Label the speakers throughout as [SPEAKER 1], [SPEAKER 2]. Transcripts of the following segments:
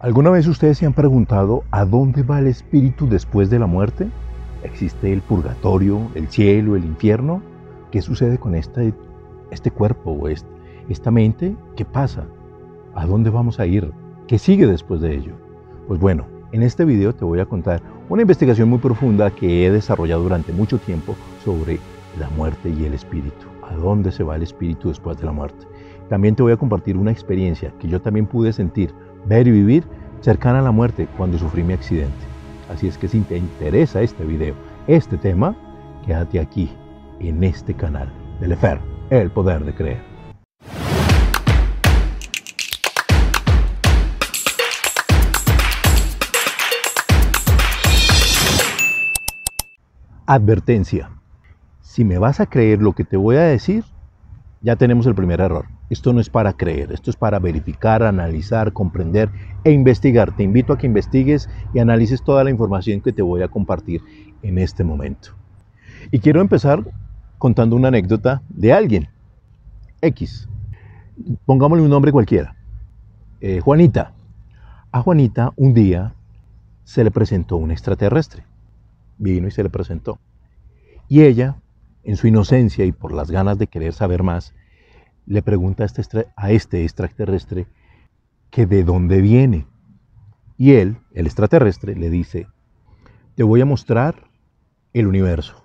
[SPEAKER 1] ¿Alguna vez ustedes se han preguntado a dónde va el espíritu después de la muerte? ¿Existe el purgatorio, el cielo, el infierno? ¿Qué sucede con este cuerpo o esta mente? ¿Qué pasa? ¿A dónde vamos a ir? ¿Qué sigue después de ello? Pues bueno, en este video te voy a contar una investigación muy profunda que he desarrollado durante mucho tiempo sobre la muerte y el espíritu. ¿A dónde se va el espíritu después de la muerte? También te voy a compartir una experiencia que yo también pude sentir, ver y vivir cercana a la muerte cuando sufrí mi accidente. Así es que si te interesa este video, este tema, quédate aquí, en este canal de Lefer, el poder de creer. Advertencia. Si me vas a creer lo que te voy a decir, ya tenemos el primer error. Esto no es para creer, esto es para verificar, analizar, comprender e investigar. Te invito a que investigues y analices toda la información que te voy a compartir en este momento. Y quiero empezar contando una anécdota de alguien, X. Pongámosle un nombre cualquiera. Juanita. A Juanita un día se le presentó un extraterrestre. Vino y se le presentó. Y ella, en su inocencia y por las ganas de querer saber más, le pregunta a este extraterrestre que de dónde viene. Y él, el extraterrestre, le dice: te voy a mostrar el universo.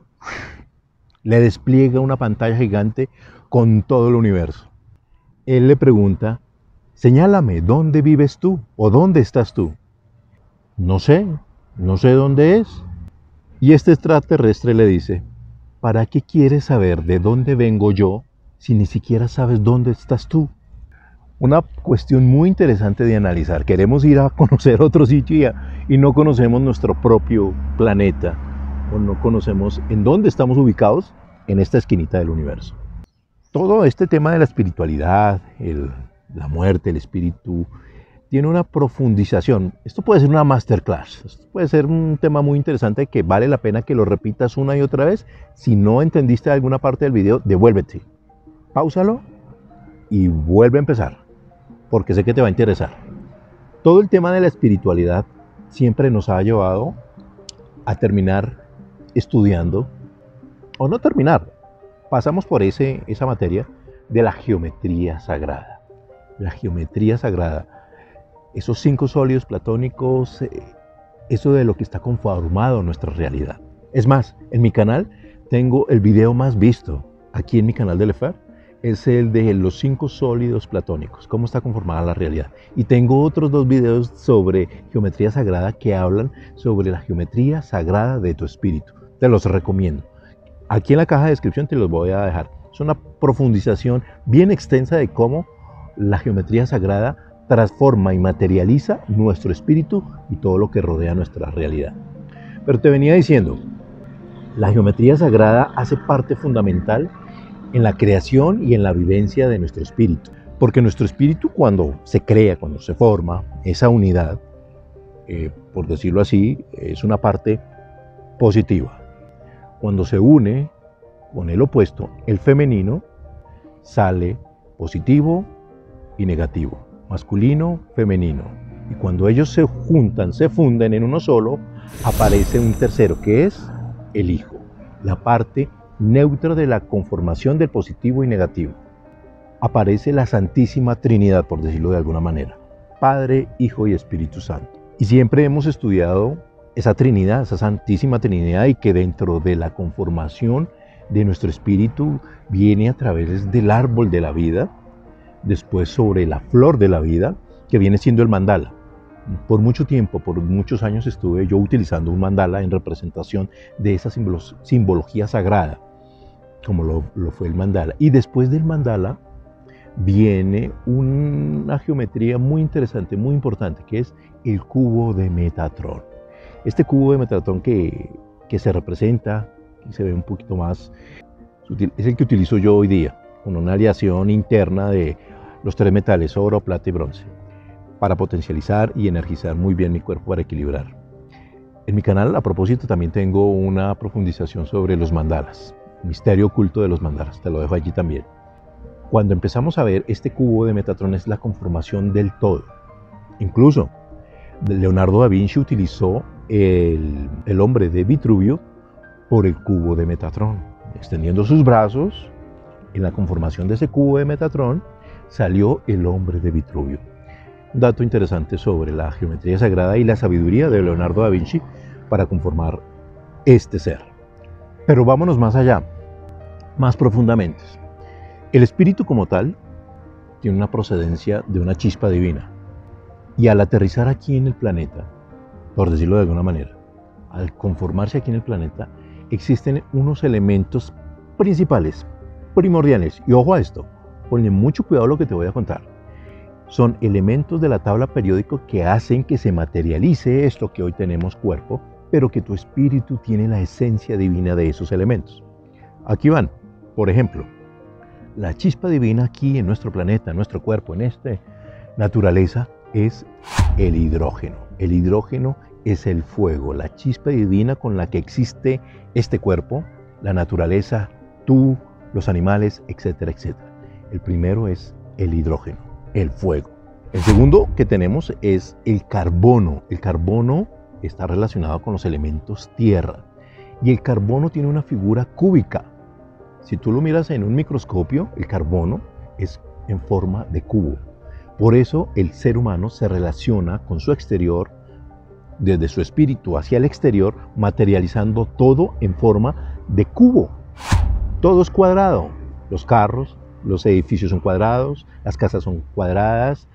[SPEAKER 1] Le despliega una pantalla gigante con todo el universo. Él le pregunta: señálame, ¿dónde vives tú? ¿O dónde estás tú? No sé dónde es. Y este extraterrestre le dice: ¿para qué quieres saber de dónde vengo yo si ni siquiera sabes dónde estás tú? Una cuestión muy interesante de analizar. Queremos ir a conocer otro sitio y no conocemos nuestro propio planeta, o no conocemos en dónde estamos ubicados en esta esquinita del universo. Todo este tema de la espiritualidad, la muerte, el espíritu, tiene una profundización. Esto puede ser una masterclass, esto puede ser un tema muy interesante que vale la pena que lo repitas una y otra vez. Si no entendiste alguna parte del video, devuélvete, páusalo y vuelve a empezar, porque sé que te va a interesar. Todo el tema de la espiritualidad siempre nos ha llevado a terminar estudiando, o no terminar, pasamos por esa materia de la geometría sagrada. La geometría sagrada. Esos 5 sólidos platónicos, eso de lo que está conformado nuestra realidad. Es más, en mi canal tengo el video más visto, aquí en mi canal de Lefer, es el de los 5 sólidos platónicos, cómo está conformada la realidad. Y tengo otros 2 videos sobre geometría sagrada que hablan sobre la geometría sagrada de tu espíritu. Te los recomiendo. Aquí en la caja de descripción te los voy a dejar. Es una profundización bien extensa de cómo la geometría sagrada transforma y materializa nuestro espíritu y todo lo que rodea nuestra realidad. Pero te venía diciendo, la geometría sagrada hace parte fundamental en la creación y en la vivencia de nuestro espíritu. Porque nuestro espíritu, cuando se crea, cuando se forma, esa unidad, por decirlo así, es una parte positiva. Cuando se une con el opuesto, el femenino, sale positivo y negativo. Masculino, femenino. Y cuando ellos se juntan, se funden en uno solo, aparece un tercero, que es el hijo, la parte neutra de la conformación del positivo y negativo. Aparece la Santísima Trinidad, por decirlo de alguna manera, Padre, Hijo y Espíritu Santo. Y siempre hemos estudiado esa Trinidad, esa Santísima Trinidad, y que dentro de la conformación de nuestro espíritu viene a través del árbol de la vida, después sobre la flor de la vida, que viene siendo el mandala. Por mucho tiempo, por muchos años estuve yo utilizando un mandala en representación de esa simbología sagrada, como lo fue el mandala. Y después del mandala viene una geometría muy interesante, muy importante, que es el cubo de Metatrón. Este cubo de Metatrón que se representa, y se ve un poquito más sutil, es el que utilizo yo hoy día, con una aleación interna de los 3 metales, oro, plata y bronce, para potencializar y energizar muy bien mi cuerpo, para equilibrar. En mi canal, a propósito, también tengo una profundización sobre los mandalas, el misterio oculto de los mandalas, te lo dejo allí también. Cuando empezamos a ver este cubo de Metatrón, es la conformación del todo. Incluso Leonardo da Vinci utilizó el hombre de Vitruvio por el cubo de Metatrón. Extendiendo sus brazos, en la conformación de ese cubo de Metatrón, salió el hombre de Vitruvio. Un dato interesante sobre la geometría sagrada y la sabiduría de Leonardo da Vinci para conformar este ser. Pero vámonos más allá, más profundamente. El espíritu como tal tiene una procedencia de una chispa divina. Y al aterrizar aquí en el planeta, por decirlo de alguna manera, al conformarse aquí en el planeta, existen unos elementos principales, primordiales. Y ojo a esto, ponle mucho cuidado a lo que te voy a contar. Son elementos de la tabla periódica que hacen que se materialice esto que hoy tenemos cuerpo, pero que tu espíritu tiene la esencia divina de esos elementos. Aquí van, por ejemplo, la chispa divina aquí en nuestro planeta, en nuestro cuerpo, en esta naturaleza, es el hidrógeno. El hidrógeno es el fuego, la chispa divina con la que existe este cuerpo, la naturaleza, tú, los animales, etcétera, etcétera. El primero es el hidrógeno, el fuego. El segundo que tenemos es el carbono. El carbono está relacionado con los elementos tierra. Y el carbono tiene una figura cúbica. Si tú lo miras en un microscopio, el carbono es en forma de cubo. Por eso el ser humano se relaciona con su exterior, desde su espíritu hacia el exterior, materializando todo en forma de cubo. Todo es cuadrado. Los carros, los edificios son cuadrados, las casas son cuadradas,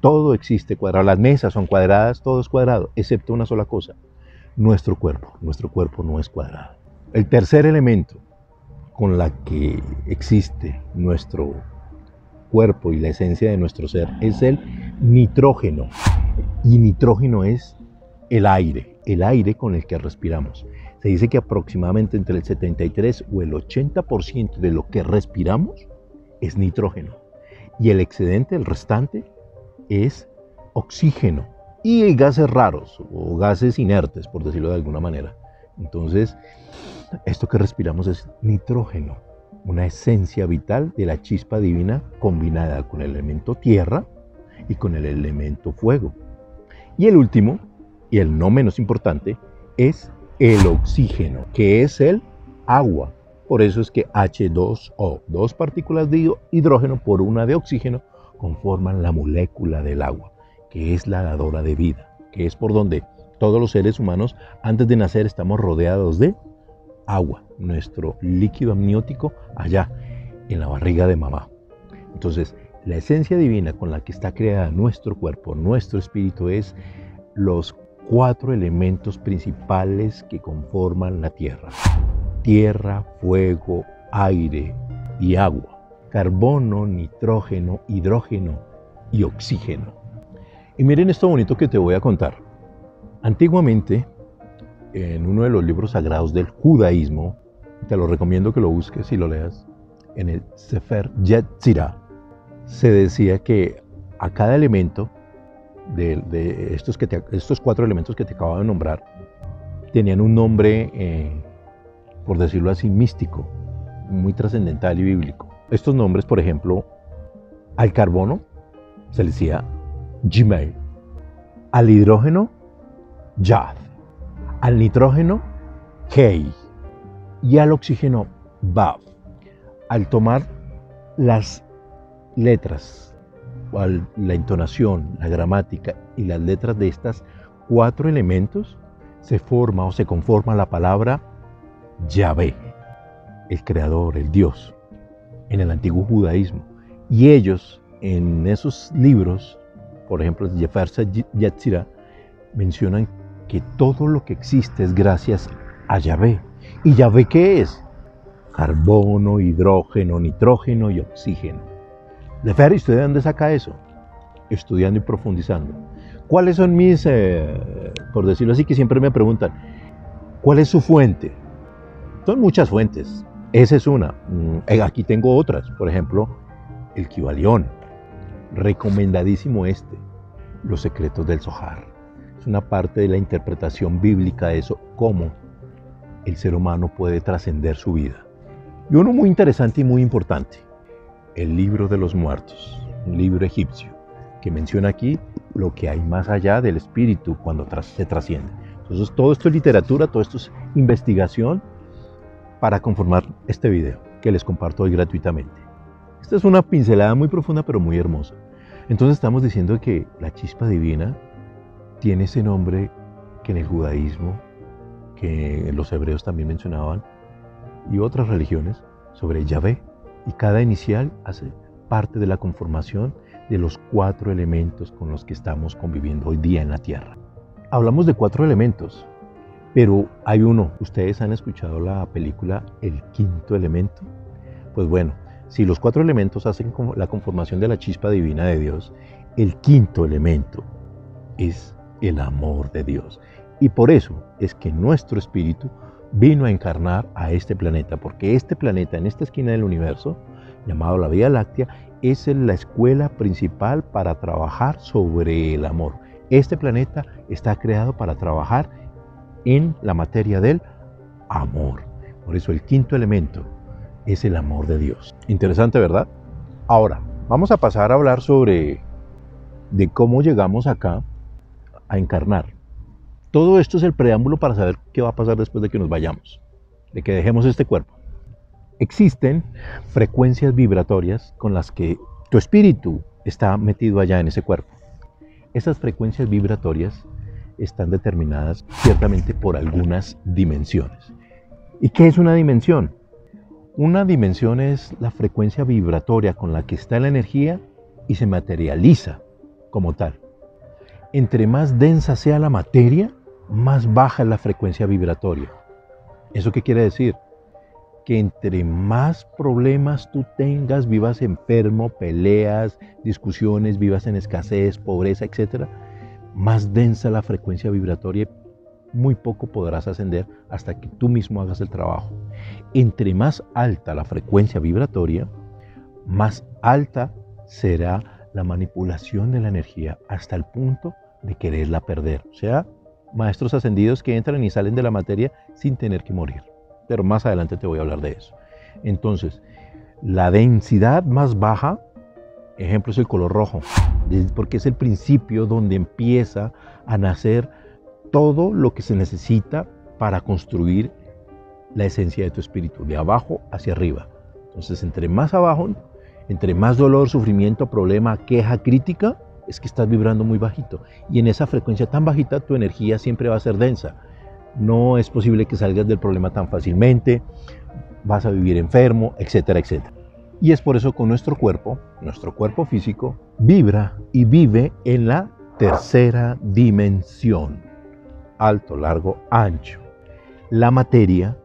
[SPEAKER 1] todo existe cuadrado, las mesas son cuadradas, todo es cuadrado, excepto una sola cosa, nuestro cuerpo no es cuadrado. El tercer elemento con la que existe nuestro cuerpo y la esencia de nuestro ser es el nitrógeno. Y nitrógeno es el aire con el que respiramos. Se dice que aproximadamente entre el 73 o el 80% de lo que respiramos es nitrógeno. Y el excedente, el restante, es oxígeno. Y gases raros o gases inertes, por decirlo de alguna manera. Entonces, esto que respiramos es nitrógeno, una esencia vital de la chispa divina combinada con el elemento tierra y con el elemento fuego. Y el último, y el no menos importante, es el oxígeno, que es el agua. Por eso es que H2O, dos partículas de hidrógeno por una de oxígeno, conforman la molécula del agua, que es la dadora de vida, que es por donde todos los seres humanos antes de nacer estamos rodeados de agua, nuestro líquido amniótico allá en la barriga de mamá. Entonces, la esencia divina con la que está creada nuestro cuerpo, nuestro espíritu, es los 4 elementos principales que conforman la tierra. Tierra, fuego, aire y agua. Carbono, nitrógeno, hidrógeno y oxígeno. Y miren esto bonito que te voy a contar. Antiguamente, en uno de los libros sagrados del judaísmo, te lo recomiendo que lo busques y lo leas, en el Sefer Yetzirah, se decía que a cada elemento de estos 4 elementos que te acabo de nombrar, tenían un nombre, por decirlo así, místico, muy trascendental y bíblico. Estos nombres, por ejemplo, al carbono se le decía Gimel, al hidrógeno Yad, al nitrógeno Kei y al oxígeno Vav. Al tomar las letras, la entonación, la gramática y las letras de estas 4 elementos, se forma o se conforma la palabra Yahvé, el creador, el Dios, en el antiguo judaísmo. Y ellos, en esos libros, por ejemplo, el Sefer Yetzirah, mencionan que todo lo que existe es gracias a Yahvé. ¿Y Yahvé qué es? Carbono, hidrógeno, nitrógeno y oxígeno. Lefer, ¿y usted de dónde saca eso? Estudiando y profundizando. ¿Cuáles son mis, por decirlo así, que siempre me preguntan, ¿cuál es su fuente? Son muchas fuentes. Esa es una. Aquí tengo otras. Por ejemplo, el Kibalión. Recomendadísimo este. Los secretos del Zohar. Es una parte de la interpretación bíblica de eso, cómo el ser humano puede trascender su vida. Y uno muy interesante y muy importante. El libro de los muertos. Un libro egipcio que menciona aquí lo que hay más allá del espíritu cuando se trasciende. Entonces todo esto es literatura, todo esto es investigación para conformar este video que les comparto hoy gratuitamente. Esta es una pincelada muy profunda pero muy hermosa. Entonces estamos diciendo que la chispa divina tiene ese nombre que en el judaísmo, que los hebreos también mencionaban, y otras religiones, sobre Yahvé, y cada inicial hace parte de la conformación de los 4 elementos con los que estamos conviviendo hoy día en la Tierra. Hablamos de 4 elementos, pero hay uno. ¿Ustedes han escuchado la película El Quinto Elemento? Pues bueno, si los 4 elementos hacen la conformación de la chispa divina de Dios, el quinto elemento es el amor de Dios. Y por eso es que nuestro espíritu vino a encarnar a este planeta, porque este planeta en esta esquina del universo, llamado la Vía Láctea, es la escuela principal para trabajar sobre el amor. Este planeta está creado para trabajar en la materia del amor. Por eso el quinto elemento es el amor de Dios. Interesante, ¿verdad? Ahora, vamos a pasar a hablar de cómo llegamos acá a encarnar. Todo esto es el preámbulo para saber qué va a pasar después de que nos vayamos, de que dejemos este cuerpo. Existen frecuencias vibratorias con las que tu espíritu está metido allá en ese cuerpo. Esas frecuencias vibratorias están determinadas ciertamente por algunas dimensiones. ¿Y qué es una dimensión? Una dimensión es la frecuencia vibratoria con la que está la energía y se materializa como tal. Entre más densa sea la materia, más baja es la frecuencia vibratoria. ¿Eso qué quiere decir? Que entre más problemas tú tengas, vivas enfermo, peleas, discusiones, vivas en escasez, pobreza, etc., más densa la frecuencia vibratoria, muy poco podrás ascender hasta que tú mismo hagas el trabajo. Entre más alta la frecuencia vibratoria, más alta será la manipulación de la energía hasta el punto de quererla perder. O sea, maestros ascendidos que entran y salen de la materia sin tener que morir. Pero más adelante te voy a hablar de eso. Entonces, la densidad más baja, ejemplo, es el color rojo, porque es el principio donde empieza a nacer todo lo que se necesita para construir la esencia de tu espíritu, de abajo hacia arriba. Entonces, entre más abajo, entre más dolor, sufrimiento, problema, queja, crítica, es que estás vibrando muy bajito. Y en esa frecuencia tan bajita, tu energía siempre va a ser densa. No es posible que salgas del problema tan fácilmente, vas a vivir enfermo, etcétera, etcétera. Y es por eso que nuestro cuerpo físico, vibra y vive en la tercera dimensión. Alto, largo, ancho. La materia,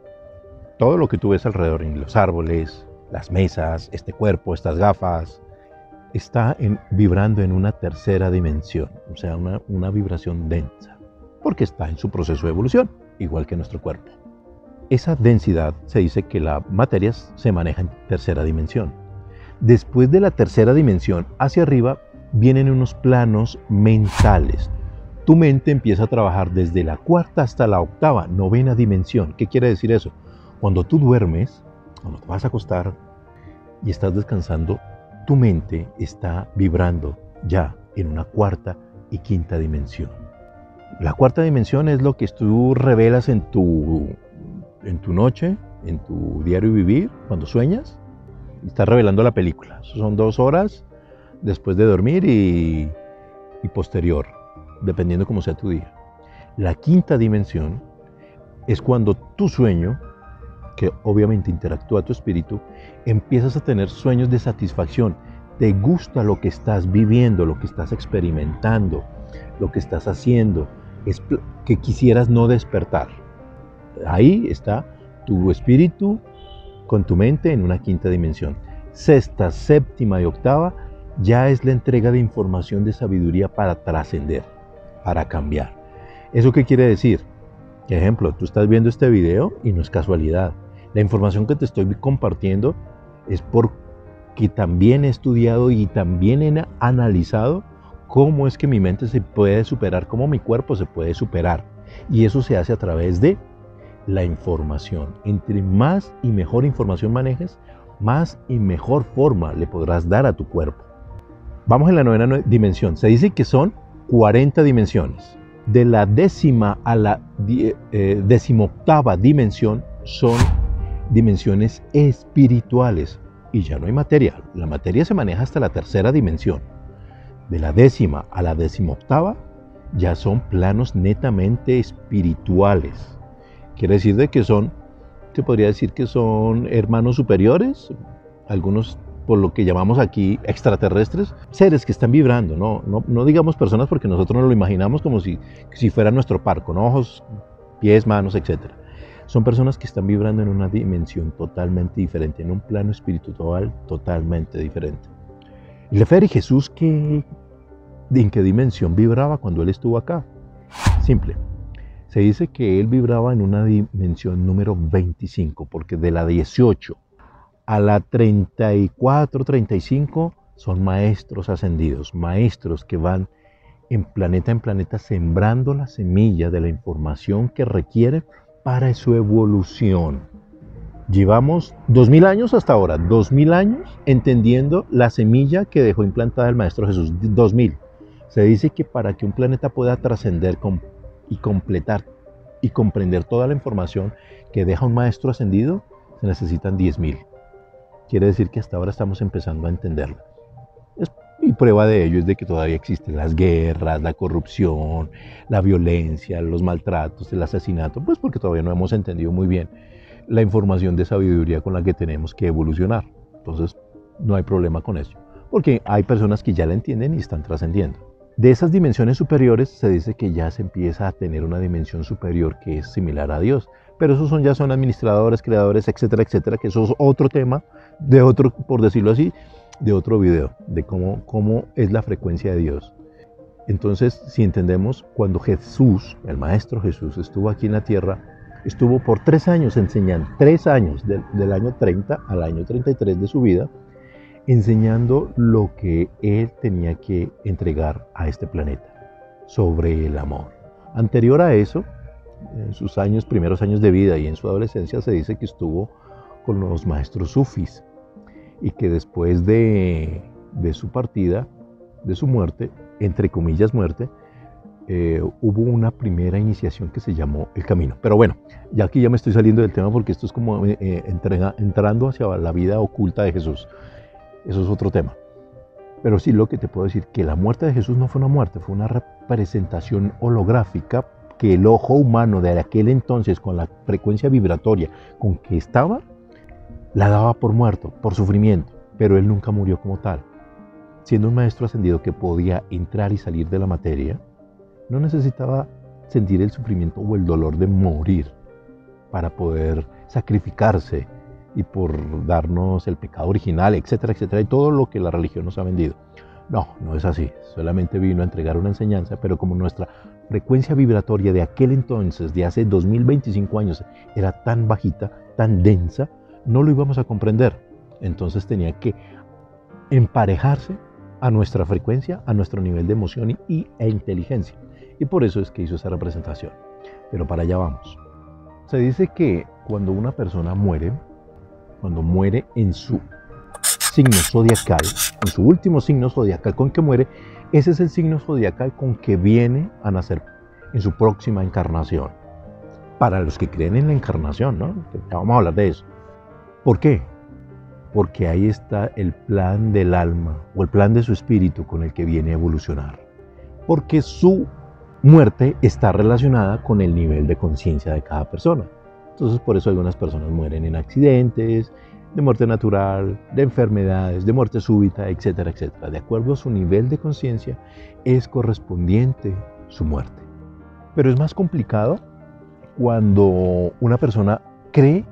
[SPEAKER 1] todo lo que tú ves alrededor, en los árboles, las mesas, este cuerpo, estas gafas, está vibrando en una tercera dimensión, o sea, una vibración densa, porque está en su proceso de evolución, igual que nuestro cuerpo. Esa densidad se dice que la materia se maneja en tercera dimensión. Después de la tercera dimensión, hacia arriba, vienen unos planos mentales. Tu mente empieza a trabajar desde la cuarta hasta la octava, novena dimensión. ¿Qué quiere decir eso? Cuando tú duermes, cuando te vas a acostar y estás descansando, tu mente está vibrando ya en una cuarta y quinta dimensión. La cuarta dimensión es lo que tú revelas en tu noche, en tu diario vivir, cuando sueñas. Estás revelando la película. Son 2 horas después de dormir y posterior, dependiendo cómo sea tu día. La quinta dimensión es cuando tu sueño, que obviamente interactúa tu espíritu, empiezas a tener sueños de satisfacción. Te gusta lo que estás viviendo, lo que estás experimentando, lo que estás haciendo, es que quisieras no despertar. Ahí está tu espíritu con tu mente en una quinta dimensión. Sexta, séptima y octava ya es la entrega de información de sabiduría para trascender, para cambiar. ¿Eso qué quiere decir? Por ejemplo, tú estás viendo este video y no es casualidad. La información que te estoy compartiendo es porque también he estudiado y también he analizado cómo es que mi mente se puede superar, cómo mi cuerpo se puede superar. Y eso se hace a través de la información. Entre más y mejor información manejes, más y mejor forma le podrás dar a tu cuerpo. Vamos en la novena dimensión. Se dice que son 40 dimensiones. De la décima a la decimoctava dimensión son dimensiones espirituales y ya no hay materia. La materia se maneja hasta la tercera dimensión. De la décima a la decimoctava ya son planos netamente espirituales. Quiere decir de que son, se podría decir que son hermanos superiores, algunos por lo que llamamos aquí extraterrestres, seres que están vibrando, no digamos personas porque nosotros nos lo imaginamos como si fuera nuestro par, con ojos, pies, manos, etc. Son personas que están vibrando en una dimensión totalmente diferente, en un plano espiritual totalmente diferente. Y Lefebvre, Jesús, ¿en qué dimensión vibraba cuando él estuvo acá? Simple. Se dice que él vibraba en una dimensión número 25, porque de la 18 a la 34, 35 son maestros ascendidos, maestros que van en planeta sembrando la semilla de la información que requiere para su evolución. Llevamos 2000 años hasta ahora, 2000 años entendiendo la semilla que dejó implantada el Maestro Jesús, 2000. Se dice que para que un planeta pueda trascender y completar y comprender toda la información que deja un Maestro ascendido, se necesitan 10.000. Quiere decir que hasta ahora estamos empezando a entenderla. Y prueba de ello es de que todavía existen las guerras, la corrupción, la violencia, los maltratos, el asesinato, pues porque todavía no hemos entendido muy bien la información de sabiduría con la que tenemos que evolucionar. Entonces, no hay problema con eso, porque hay personas que ya la entienden y están trascendiendo. De esas dimensiones superiores se dice que ya se empieza a tener una dimensión superior que es similar a Dios, pero esos ya son administradores, creadores, etcétera, etcétera, que eso es otro tema, de otro, por decirlo así, de otro video, de cómo es la frecuencia de Dios. Entonces, si entendemos, cuando Jesús, el Maestro Jesús, estuvo aquí en la tierra, estuvo por 3 años enseñando, 3 años, del año 30 al año 33 de su vida, enseñando lo que él tenía que entregar a este planeta, sobre el amor. Anterior a eso, en sus primeros años de vida y en su adolescencia, se dice que estuvo con los maestros sufis y que después de su partida, de su muerte, entre comillas muerte, hubo una primera iniciación que se llamó el camino. Pero bueno, ya aquí ya me estoy saliendo del tema porque esto es como entrando hacia la vida oculta de Jesús. Eso es otro tema. Pero sí, lo que te puedo decir, que la muerte de Jesús no fue una muerte, fue una representación holográfica que el ojo humano de aquel entonces, con la frecuencia vibratoria con que estaba, la daba por muerto, por sufrimiento, pero él nunca murió como tal. Siendo un maestro ascendido que podía entrar y salir de la materia, no necesitaba sentir el sufrimiento o el dolor de morir para poder sacrificarse y por darnos el pecado original, etcétera, etcétera, y todo lo que la religión nos ha vendido. No, no es así. Solamente vino a entregar una enseñanza, pero como nuestra frecuencia vibratoria de aquel entonces, de hace 2025 años, era tan bajita, tan densa, no lo íbamos a comprender. Entonces tenía que emparejarse a nuestra frecuencia, a nuestro nivel de emoción e inteligencia. Y por eso es que hizo esa representación. Pero para allá vamos. Se dice que cuando una persona muere, cuando muere en su signo zodiacal, en su último signo zodiacal con que muere, ese es el signo zodiacal con que viene a nacer en su próxima encarnación. Para los que creen en la encarnación, ¿no? Ya vamos a hablar de eso. ¿Por qué? Porque ahí está el plan del alma o el plan de su espíritu con el que viene a evolucionar. Porque su muerte está relacionada con el nivel de conciencia de cada persona. Entonces, por eso algunas personas mueren en accidentes, de muerte natural, de enfermedades, de muerte súbita, etcétera, etcétera. De acuerdo a su nivel de conciencia, es correspondiente su muerte. Pero es más complicado cuando una persona cree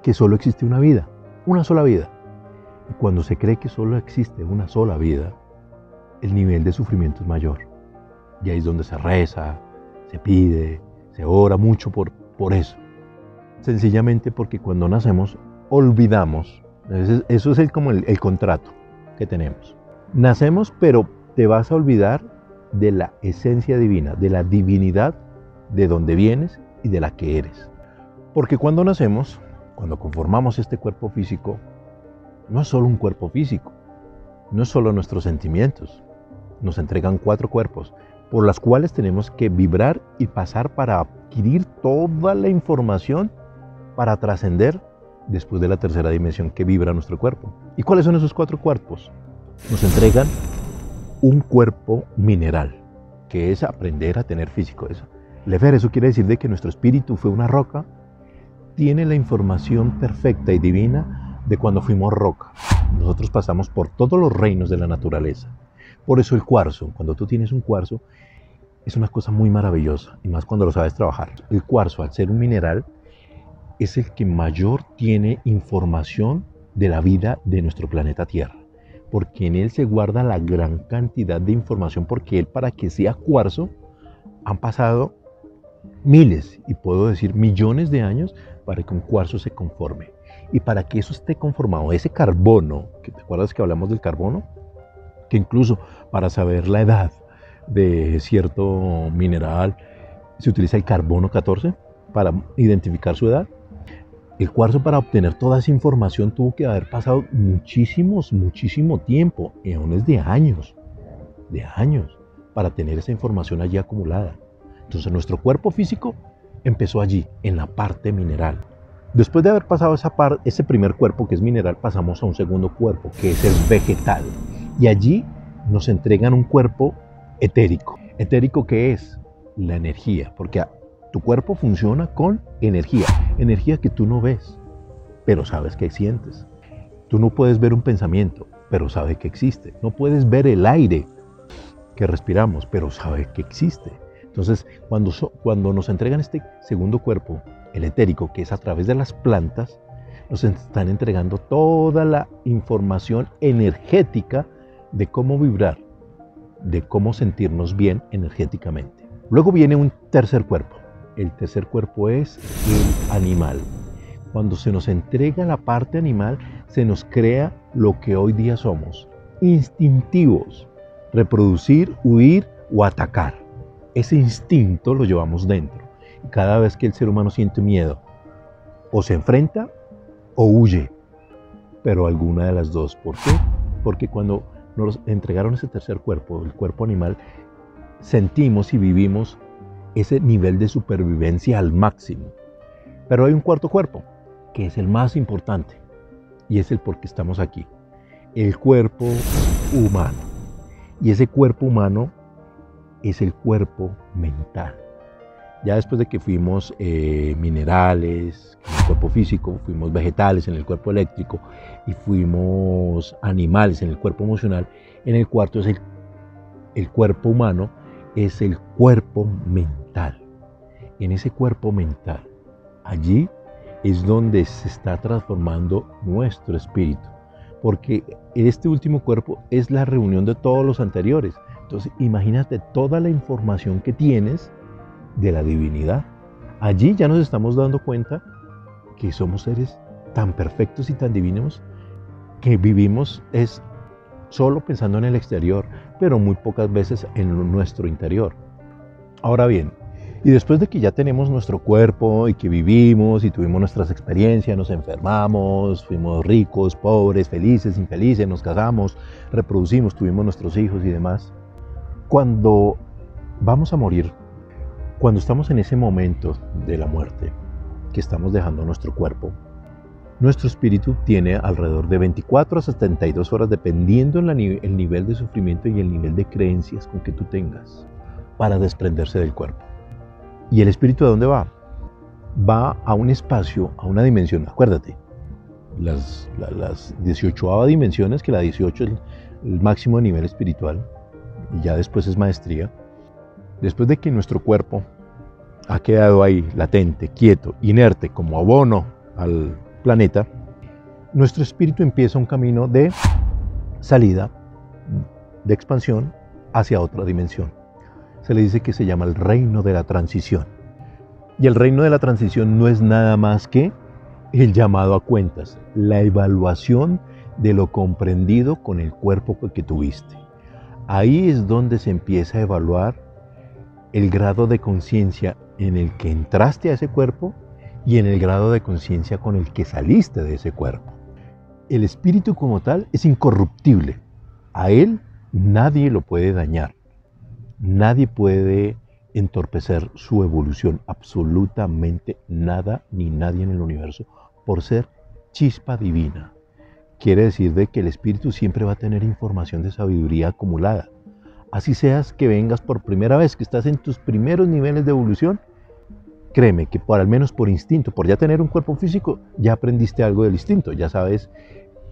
[SPEAKER 1] que solo existe una vida, una sola vida. Y cuando se cree que solo existe una sola vida, el nivel de sufrimiento es mayor. Y ahí es donde se reza, se pide, se ora mucho por eso. Sencillamente porque cuando nacemos olvidamos, eso es como el contrato que tenemos. Nacemos, pero te vas a olvidar de la esencia divina, de la divinidad de donde vienes y de la que eres. Porque cuando nacemos, cuando conformamos este cuerpo físico, no es solo un cuerpo físico, no es solo nuestros sentimientos, nos entregan 4 cuerpos, por las cuales tenemos que vibrar y pasar para adquirir toda la información para trascender después de la tercera dimensión que vibra nuestro cuerpo. ¿Y cuáles son esos 4 cuerpos? Nos entregan un cuerpo mineral, que es aprender a tener físico. Eso quiere decir de que nuestro espíritu fue una roca, tiene la información perfecta y divina de cuando fuimos roca. Nosotros pasamos por todos los reinos de la naturaleza. Por eso el cuarzo, cuando tú tienes un cuarzo, es una cosa muy maravillosa, y más cuando lo sabes trabajar. El cuarzo, al ser un mineral, es el que mayor tiene información de la vida de nuestro planeta Tierra, porque en él se guarda la gran cantidad de información, porque él, para que sea cuarzo, han pasado miles, y puedo decir millones de años, para que un cuarzo se conforme. Y para que eso esté conformado, ese carbono, que te acuerdas que hablamos del carbono, que incluso para saber la edad de cierto mineral se utiliza el carbono 14 para identificar su edad. El cuarzo, para obtener toda esa información, tuvo que haber pasado muchísimo tiempo, eones de años, para tener esa información allí acumulada. Entonces nuestro cuerpo físico empezó allí, en la parte mineral. Después de haber pasado ese primer cuerpo, que es mineral, pasamos a un segundo cuerpo, que es el vegetal. Y allí nos entregan un cuerpo etérico. ¿Etérico qué es? La energía, porque tu cuerpo funciona con energía que tú no ves, pero sabes que sientes. Tú no puedes ver un pensamiento, pero sabes que existe. No puedes ver el aire que respiramos, pero sabes que existe. Entonces, cuando nos entregan este segundo cuerpo, el etérico, que es a través de las plantas, nos están entregando toda la información energética de cómo vibrar, de cómo sentirnos bien energéticamente. Luego viene un tercer cuerpo. El tercer cuerpo es el animal. Cuando se nos entrega la parte animal, se nos crea lo que hoy día somos: instintivos, reproducir, huir o atacar. Ese instinto lo llevamos dentro. Y cada vez que el ser humano siente miedo, o se enfrenta o huye, pero alguna de las dos. ¿Por qué? Porque cuando nos entregaron ese tercer cuerpo, el cuerpo animal, sentimos y vivimos ese nivel de supervivencia al máximo. Pero hay un cuarto cuerpo, que es el más importante, y es el por qué estamos aquí: el cuerpo humano. Y ese cuerpo humano es el cuerpo mental. Ya después de que fuimos minerales en el cuerpo físico, fuimos vegetales en el cuerpo eléctrico y fuimos animales en el cuerpo emocional, en el cuarto es el cuerpo humano, es el cuerpo mental. En ese cuerpo mental, allí es donde se está transformando nuestro espíritu, porque este último cuerpo es la reunión de todos los anteriores. Entonces imagínate toda la información que tienes de la divinidad. Allí ya nos estamos dando cuenta que somos seres tan perfectos y tan divinos que vivimos es solo pensando en el exterior, pero muy pocas veces en nuestro interior. Ahora bien, y después de que ya tenemos nuestro cuerpo y que vivimos y tuvimos nuestras experiencias, nos enfermamos, fuimos ricos, pobres, felices, infelices, nos casamos, reproducimos, tuvimos nuestros hijos y demás, cuando vamos a morir, cuando estamos en ese momento de la muerte, que estamos dejando nuestro cuerpo, nuestro espíritu tiene alrededor de 24 a 72 horas, dependiendo el nivel de sufrimiento y el nivel de creencias con que tú tengas, para desprenderse del cuerpo. ¿Y el espíritu a dónde va? Va a un espacio, a una dimensión. Acuérdate, las 18ª dimensiones, que la 18 es el máximo nivel espiritual, y ya después es maestría. Después de que nuestro cuerpo ha quedado ahí, latente, quieto, inerte, como abono al planeta, nuestro espíritu empieza un camino de salida, de expansión hacia otra dimensión. Se le dice que se llama el reino de la transición. Y el reino de la transición no es nada más que el llamado a cuentas, la evaluación de lo comprendido con el cuerpo que tuviste. Ahí es donde se empieza a evaluar el grado de conciencia en el que entraste a ese cuerpo y en el grado de conciencia con el que saliste de ese cuerpo. El espíritu como tal es incorruptible. A él Nadie lo puede dañar, nadie puede entorpecer su evolución, absolutamente nada ni nadie en el universo, por ser chispa divina. Quiere decir de que el espíritu siempre va a tener información de sabiduría acumulada. Así seas que vengas por primera vez, que estás en tus primeros niveles de evolución, créeme que por al menos por instinto, por ya tener un cuerpo físico, ya aprendiste algo del instinto, ya sabes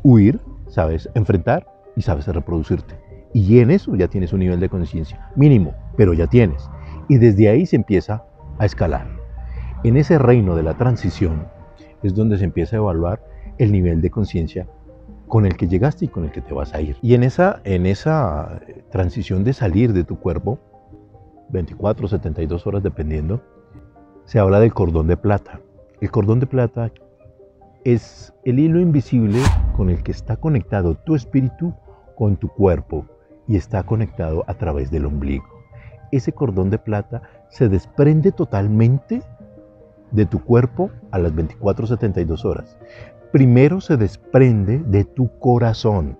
[SPEAKER 1] huir, sabes enfrentar y sabes reproducirte. Y en eso ya tienes un nivel de conciencia mínimo, pero ya tienes. Y desde ahí se empieza a escalar. En ese reino de la transición es donde se empieza a evaluar el nivel de conciencia con el que llegaste y con el que te vas a ir. Y en esa transición de salir de tu cuerpo, 24, 72 horas dependiendo, se habla del cordón de plata. El cordón de plata es el hilo invisible con el que está conectado tu espíritu con tu cuerpo y está conectado a través del ombligo. Ese cordón de plata se desprende totalmente de tu cuerpo a las 24, 72 horas. Primero se desprende de tu corazón.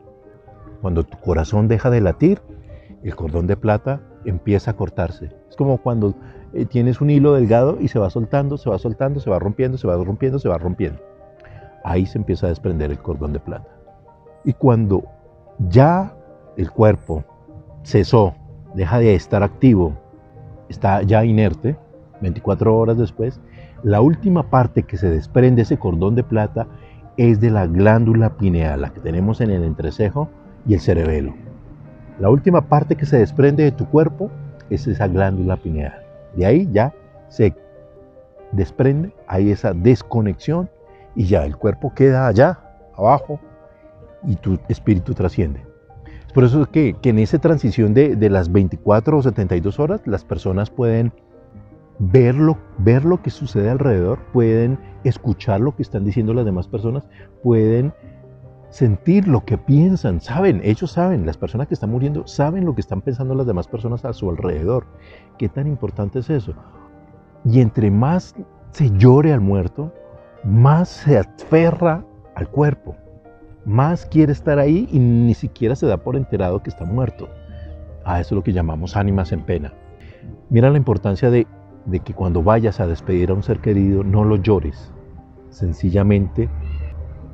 [SPEAKER 1] Cuando tu corazón deja de latir, el cordón de plata empieza a cortarse. Es como cuando tienes un hilo delgado y se va soltando, se va soltando, se va rompiendo, se va rompiendo, se va rompiendo. Ahí se empieza a desprender el cordón de plata. Y cuando ya el cuerpo cesó, deja de estar activo, está ya inerte, 24 horas después, la última parte que se desprende ese cordón de plata es de la glándula pineal, la que tenemos en el entrecejo y el cerebelo. La última parte que se desprende de tu cuerpo es esa glándula pineal. De ahí ya se desprende, hay esa desconexión y ya el cuerpo queda allá, abajo, y tu espíritu trasciende. Es por eso que en esa transición de las 24 o 72 horas, las personas pueden ver lo que sucede alrededor, pueden escuchar lo que están diciendo las demás personas, pueden sentir lo que piensan, saben, ellos saben, las personas que están muriendo saben lo que están pensando las demás personas a su alrededor. ¿Qué tan importante es eso? Y entre más se llore al muerto, más se aferra al cuerpo, más quiere estar ahí y ni siquiera se da por enterado que está muerto. A eso es lo que llamamos ánimas en pena. Mira la importancia de que cuando vayas a despedir a un ser querido no lo llores, sencillamente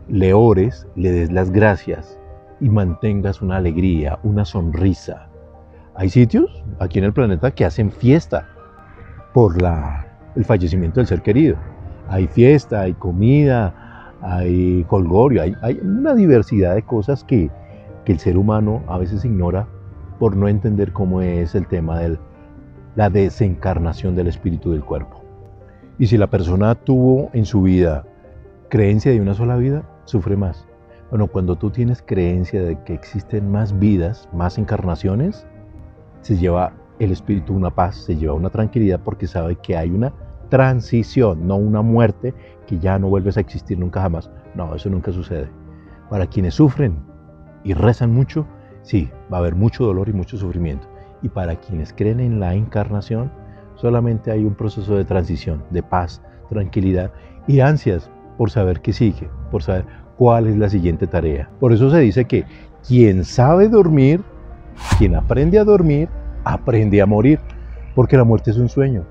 [SPEAKER 1] le ores, le des las gracias y mantengas una alegría, una sonrisa. Hay sitios aquí en el planeta que hacen fiesta por el fallecimiento del ser querido. Hay fiesta, hay comida, hay jolgorio, hay una diversidad de cosas que el ser humano a veces ignora por no entender cómo es el tema de la desencarnación del espíritu del cuerpo. Y si la persona tuvo en su vida creencia de una sola vida, sufre más. Bueno, cuando tú tienes creencia de que existen más vidas, más encarnaciones, se lleva el espíritu una paz, se lleva una tranquilidad porque sabe que hay una transición, no una muerte que ya no vuelves a existir nunca jamás. No, eso nunca sucede. Para quienes sufren y rezan mucho, sí, va a haber mucho dolor y mucho sufrimiento. Y para quienes creen en la encarnación, solamente hay un proceso de transición, de paz, tranquilidad y ansias por saber qué sigue, por saber cuál es la siguiente tarea. Por eso se dice que quien sabe dormir, quien aprende a dormir, aprende a morir, porque la muerte es un sueño.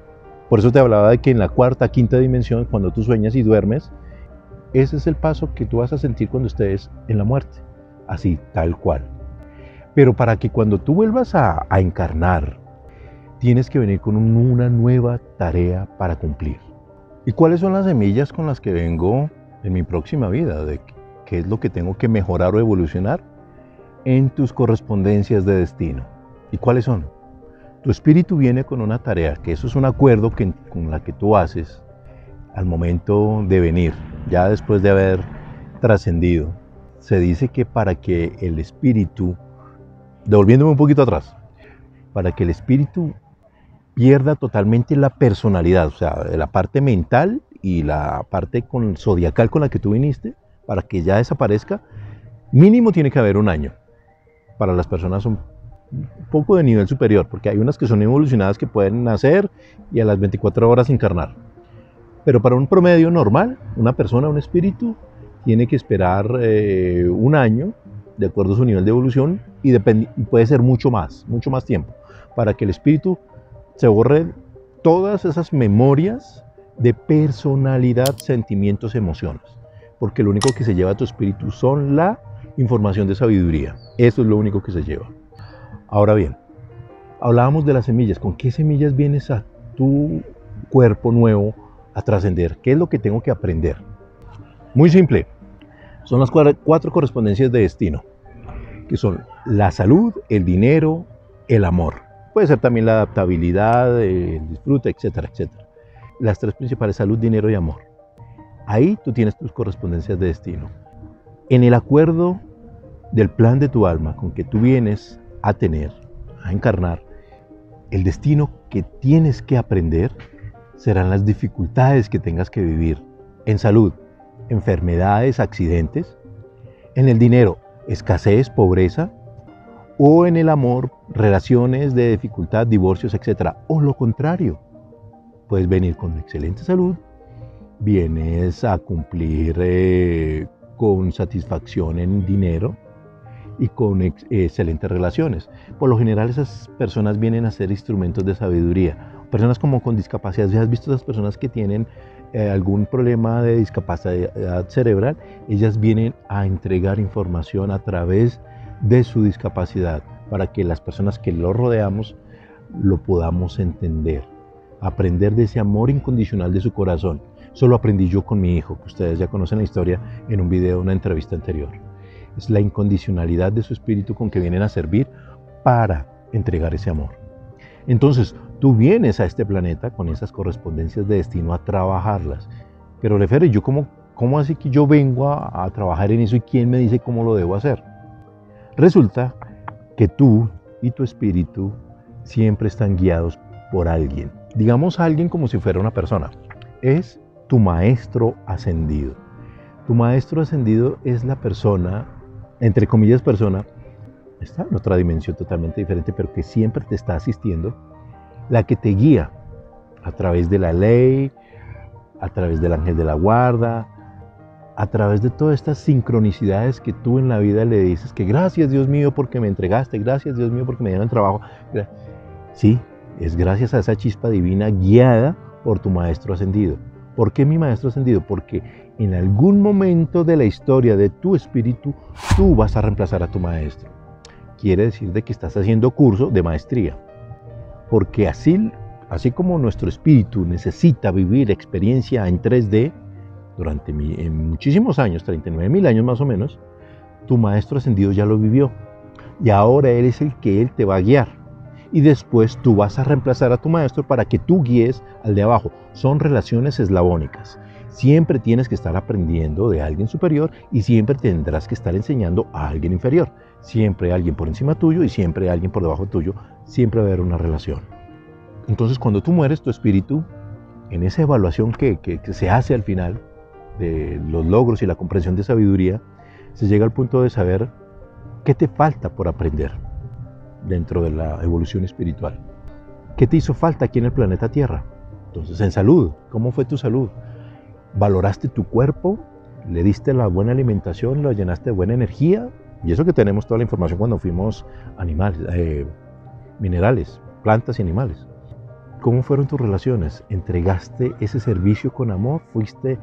[SPEAKER 1] Por eso te hablaba de que en la cuarta, quinta dimensión, cuando tú sueñas y duermes, ese es el paso que tú vas a sentir cuando estés en la muerte, así, tal cual. Pero para que cuando tú vuelvas a encarnar, tienes que venir con una nueva tarea para cumplir. ¿Y cuáles son las semillas con las que vengo en mi próxima vida? ¿De qué es lo que tengo que mejorar o evolucionar en tus correspondencias de destino? ¿Y cuáles son? Tu espíritu viene con una tarea, que eso es un acuerdo con la que tú haces al momento de venir, ya después de haber trascendido. Se dice que para que el espíritu, devolviéndome un poquito atrás, para que el espíritu pierda totalmente la personalidad, o sea, la parte mental y la parte zodiacal con la que tú viniste, para que ya desaparezca, mínimo tiene que haber un año. Para las personas un poco de nivel superior, porque hay unas que son evolucionadas que pueden nacer y a las 24 horas encarnar. Pero para un promedio normal, una persona, un espíritu, tiene que esperar un año de acuerdo a su nivel de evolución, y puede ser mucho más tiempo, para que el espíritu se borre todas esas memorias de personalidad, sentimientos, emociones. Porque lo único que se lleva a tu espíritu son la información de sabiduría. Eso es lo único que se lleva. Ahora bien, hablábamos de las semillas. ¿Con qué semillas vienes a tu cuerpo nuevo a trascender? ¿Qué es lo que tengo que aprender? Muy simple. Son las 4 correspondencias de destino, que son la salud, el dinero, el amor. Puede ser también la adaptabilidad, el disfrute, etcétera, etcétera. Las 3 principales: salud, dinero y amor. Ahí tú tienes tus correspondencias de destino. En el acuerdo del plan de tu alma con que tú vienes a tener, a encarnar, el destino que tienes que aprender serán las dificultades que tengas que vivir en salud, enfermedades, accidentes; en el dinero, escasez, pobreza; o en el amor, relaciones de dificultad, divorcios, etc. O lo contrario, puedes venir con excelente salud, vienes a cumplir con satisfacción en dinero y con excelentes relaciones. Por lo general esas personas vienen a ser instrumentos de sabiduría. Personas como con discapacidad, ¿has visto esas personas que tienen algún problema de discapacidad cerebral? Ellas vienen a entregar información a través de su discapacidad para que las personas que lo rodeamos lo podamos entender, aprender de ese amor incondicional de su corazón. Eso lo aprendí yo con mi hijo, que ustedes ya conocen la historia en un video, una entrevista anterior. Es la incondicionalidad de su espíritu con que vienen a servir para entregar ese amor. Entonces, tú vienes a este planeta con esas correspondencias de destino a trabajarlas. Pero Lefere, ¿yo cómo así que yo vengo a trabajar en eso y quién me dice cómo lo debo hacer? Resulta que tú y tu espíritu siempre están guiados por alguien. Digamos alguien como si fuera una persona. Es tu maestro ascendido. Tu maestro ascendido es la persona, entre comillas persona, está en otra dimensión totalmente diferente, pero que siempre te está asistiendo, la que te guía a través de la ley, a través del ángel de la guarda, a través de todas estas sincronicidades que tú en la vida le dices que gracias Dios mío porque me entregaste, gracias Dios mío porque me dieron el trabajo. Sí, es gracias a esa chispa divina guiada por tu maestro ascendido. ¿Por qué mi maestro ascendido? Porque en algún momento de la historia de tu espíritu tú vas a reemplazar a tu maestro. Quiere decir de que estás haciendo curso de maestría. Porque así como nuestro espíritu necesita vivir experiencia en 3D, durante muchísimos años, 39.000 años más o menos, tu maestro ascendido ya lo vivió. Y ahora él es el que él te va a guiar. Y después tú vas a reemplazar a tu maestro para que tú guíes al de abajo. Son relaciones eslabónicas. Siempre tienes que estar aprendiendo de alguien superior y siempre tendrás que estar enseñando a alguien inferior. Siempre hay alguien por encima tuyo y siempre hay alguien por debajo tuyo. Siempre va a haber una relación. Entonces cuando tú mueres, tu espíritu, en esa evaluación que se hace al final de los logros y la comprensión de sabiduría, se llega al punto de saber qué te falta por aprender dentro de la evolución espiritual. ¿Qué te hizo falta aquí en el planeta Tierra? Entonces, en salud, ¿cómo fue tu salud? ¿Valoraste tu cuerpo? ¿Le diste la buena alimentación? ¿Lo llenaste de buena energía? Y eso que tenemos toda la información cuando fuimos minerales, plantas y animales. ¿Cómo fueron tus relaciones? ¿Entregaste ese servicio con amor? ¿Fuiste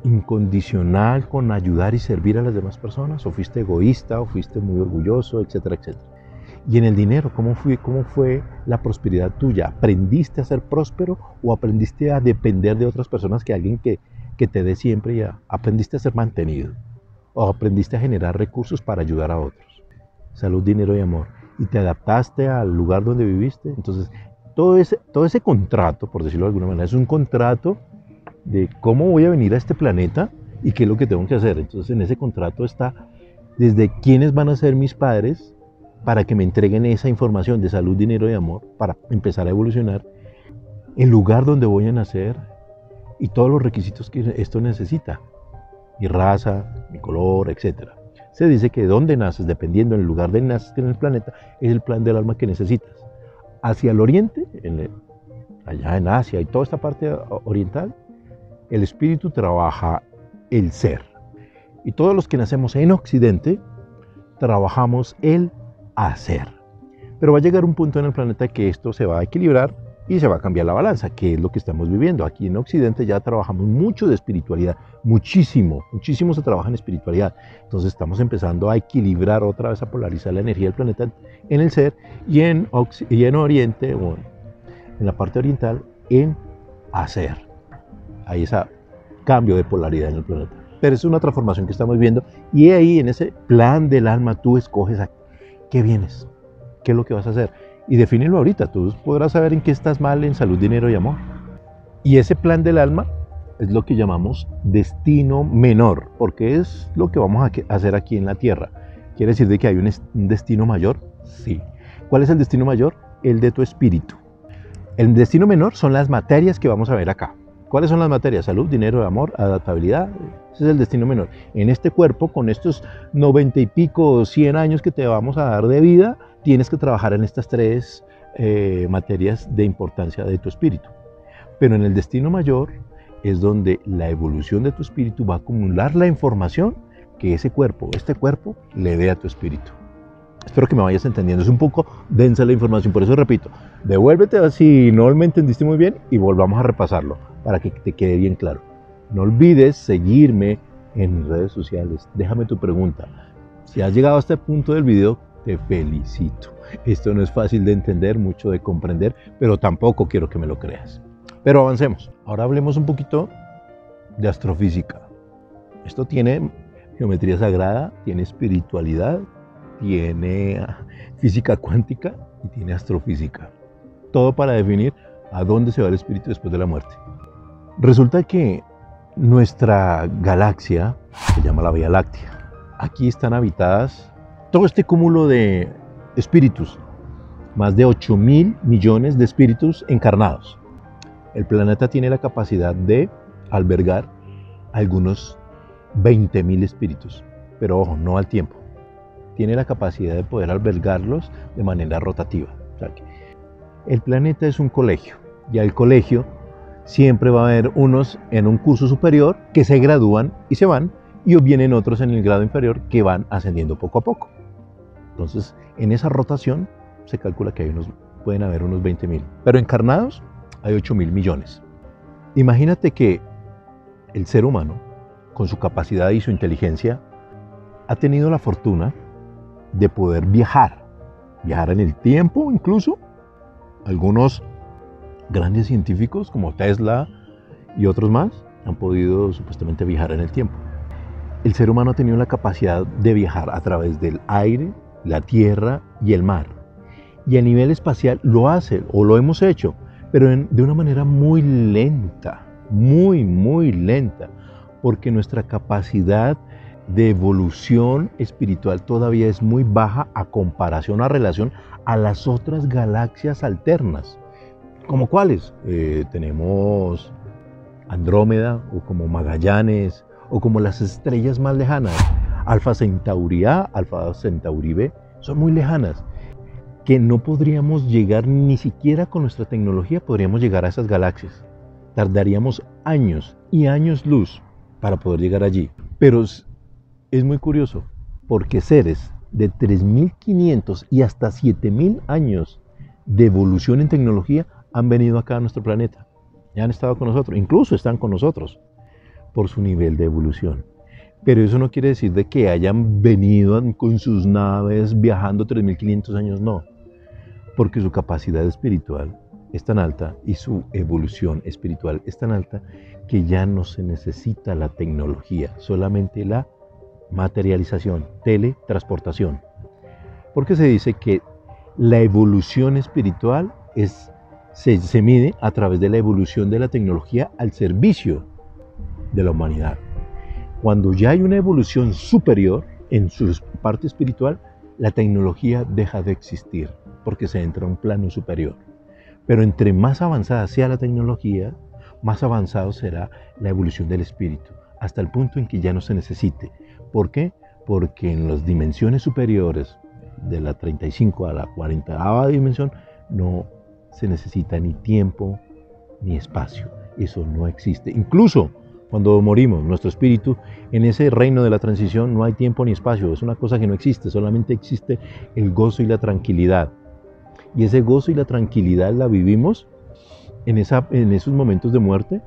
[SPEAKER 1] incondicional con ayudar y servir a las demás personas? ¿O fuiste egoísta? ¿O fuiste muy orgulloso? Etcétera, etcétera. Y en el dinero, ¿cómo fue la prosperidad tuya? ¿Aprendiste a ser próspero o aprendiste a depender de otras personas que alguien que te dé siempre? Y aprendiste a ser mantenido o aprendiste a generar recursos para ayudar a otros. Salud, dinero y amor. Y te adaptaste al lugar donde viviste. Entonces, todo ese contrato, por decirlo de alguna manera, es un contrato de cómo voy a venir a este planeta y qué es lo que tengo que hacer. Entonces, en ese contrato está desde quiénes van a ser mis padres, para que me entreguen esa información de salud, dinero y amor, para empezar a evolucionar, el lugar donde voy a nacer y todos los requisitos que esto necesita, mi raza, mi color, etc. Se dice que donde naces, dependiendo del lugar donde naces en el planeta, es el plan del alma que necesitas. Hacia el oriente, allá en Asia y toda esta parte oriental, el espíritu trabaja el ser. Y todos los que nacemos en Occidente, trabajamos el hacer. Pero va a llegar un punto en el planeta que esto se va a equilibrar y se va a cambiar la balanza, que es lo que estamos viviendo. Aquí en Occidente ya trabajamos mucho de espiritualidad, muchísimo se trabaja en espiritualidad. Entonces estamos empezando a equilibrar otra vez, a polarizar la energía del planeta en el ser y en Oriente, o en la parte oriental, en hacer. Hay ese cambio de polaridad en el planeta. Pero es una transformación que estamos viendo y ahí en ese plan del alma tú escoges a qué vienes, qué es lo que vas a hacer. Y defínelo ahorita, tú podrás saber en qué estás mal en salud, dinero y amor. Y ese plan del alma es lo que llamamos destino menor, porque es lo que vamos a hacer aquí en la Tierra. ¿Quiere decir de que hay un destino mayor? Sí. ¿Cuál es el destino mayor? El de tu espíritu. El destino menor son las materias que vamos a ver acá. ¿Cuáles son las materias? Salud, dinero, amor, adaptabilidad. Ese es el destino menor. En este cuerpo, con estos 90 y pico, 100 años que te vamos a dar de vida, tienes que trabajar en estas tres materias de importancia de tu espíritu. Pero en el destino mayor es donde la evolución de tu espíritu va a acumular la información que este cuerpo, le dé a tu espíritu. Espero que me vayas entendiendo. Es un poco densa la información, por eso repito, devuélvete si no me entendiste muy bien y volvamos a repasarlo para que te quede bien claro. No olvides seguirme en mis redes sociales. Déjame tu pregunta. Si has llegado a este punto del video, te felicito. Esto no es fácil de entender, mucho de comprender, pero tampoco quiero que me lo creas. Pero avancemos. Ahora hablemos un poquito de astrofísica. Esto tiene geometría sagrada, tiene espiritualidad, tiene física cuántica y tiene astrofísica. Todo para definir a dónde se va el espíritu después de la muerte. Resulta que nuestra galaxia se llama la Vía Láctea. Aquí están habitadas todo este cúmulo de espíritus, más de 8.000 millones de espíritus encarnados. El planeta tiene la capacidad de albergar algunos 20.000 espíritus, pero ojo, no al tiempo. Tiene la capacidad de poder albergarlos de manera rotativa. O sea que el planeta es un colegio, y al colegio siempre va a haber unos en un curso superior que se gradúan y se van, y vienen otros en el grado inferior que van ascendiendo poco a poco. Entonces, en esa rotación se calcula que pueden haber unos 20.000, pero encarnados hay 8.000 millones. Imagínate que el ser humano, con su capacidad y su inteligencia, ha tenido la fortuna de poder viajar en el tiempo incluso. Algunos grandes científicos como Tesla y otros más han podido supuestamente viajar en el tiempo. El ser humano ha tenido la capacidad de viajar a través del aire, la tierra y el mar. Y a nivel espacial lo hace o lo hemos hecho, pero de una manera muy lenta, muy lenta, porque nuestra capacidad de evolución espiritual todavía es muy baja a comparación, a relación a las otras galaxias alternas. ¿Como cuáles? Tenemos Andrómeda, o como Magallanes, o como las estrellas más lejanas. Alfa Centauri A, Alfa Centauri B, son muy lejanas, que no podríamos llegar ni siquiera con nuestra tecnología, podríamos llegar a esas galaxias. Tardaríamos años y años luz para poder llegar allí. Pero es muy curioso, porque seres de 3.500 y hasta 7.000 años de evolución en tecnología han venido acá a nuestro planeta. Ya han estado con nosotros, incluso están con nosotros por su nivel de evolución. Pero eso no quiere decir de que hayan venido con sus naves viajando 3.500 años, no. Porque su capacidad espiritual es tan alta y su evolución espiritual es tan alta que ya no se necesita la tecnología, solamente la materialización, teletransportación. Porque se dice que la evolución espiritual se mide a través de la evolución de la tecnología al servicio de la humanidad. Cuando ya hay una evolución superior en su parte espiritual, la tecnología deja de existir porque se entra a un plano superior. Pero entre más avanzada sea la tecnología, más avanzado será la evolución del espíritu, hasta el punto en que ya no se necesite. ¿Por qué? Porque en las dimensiones superiores, de la 35 a la 40ª dimensión, no se necesita ni tiempo ni espacio. Eso no existe. Incluso Cuando morimos, nuestro espíritu, en ese reino de la transición no hay tiempo ni espacio, es una cosa que no existe, solamente existe el gozo y la tranquilidad. Y ese gozo y la tranquilidad la vivimos en esos momentos de muerte,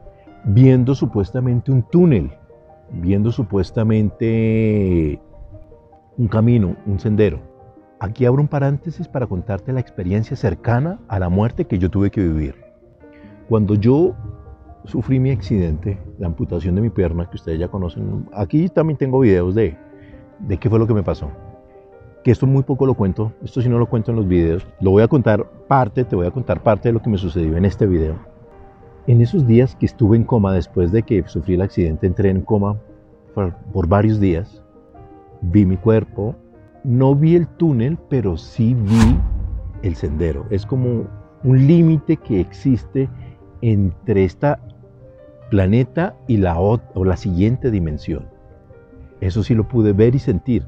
[SPEAKER 1] viendo supuestamente un túnel, viendo supuestamente un camino, un sendero. Aquí abro un paréntesis para contarte la experiencia cercana a la muerte que yo tuve que vivir. Cuando yo sufrí mi accidente, la amputación de mi pierna, que ustedes ya conocen, aquí también tengo videos de qué fue lo que me pasó. Que esto muy poco lo cuento, esto sí no lo cuento en los videos, te voy a contar parte de lo que me sucedió en este video. En esos días que estuve en coma, después de que sufrí el accidente, entré en coma por varios días, vi mi cuerpo, no vi el túnel, pero sí vi el sendero. Es como un límite que existe entre este planeta y la siguiente dimensión. Eso sí lo pude ver y sentir.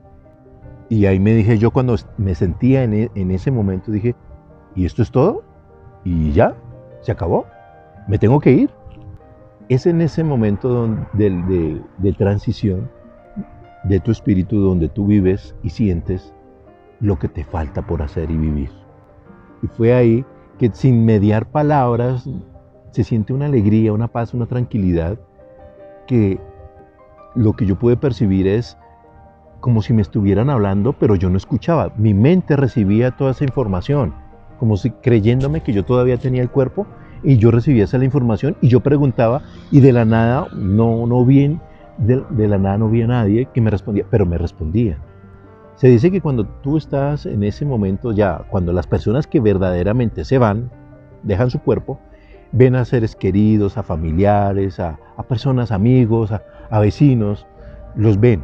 [SPEAKER 1] Y ahí me dije yo, cuando me sentía en ese momento, dije, ¿y esto es todo? ¿Y ya? ¿Se acabó? ¿Me tengo que ir? Es en ese momento de transición de tu espíritu donde tú vives y sientes lo que te falta por hacer y vivir. Y fue ahí que, sin mediar palabras, se siente una alegría, una paz, una tranquilidad, que lo que yo pude percibir es como si me estuvieran hablando, pero yo no escuchaba. Mi mente recibía toda esa información, como si creyéndome que yo todavía tenía el cuerpo, y yo recibía esa información y yo preguntaba, y de la nada de la nada no vi a nadie que me respondía, pero me respondía. Se dice que cuando tú estás en ese momento, ya cuando las personas que verdaderamente se van, dejan su cuerpo, ven a seres queridos, a familiares, a personas, amigos, a vecinos, los ven.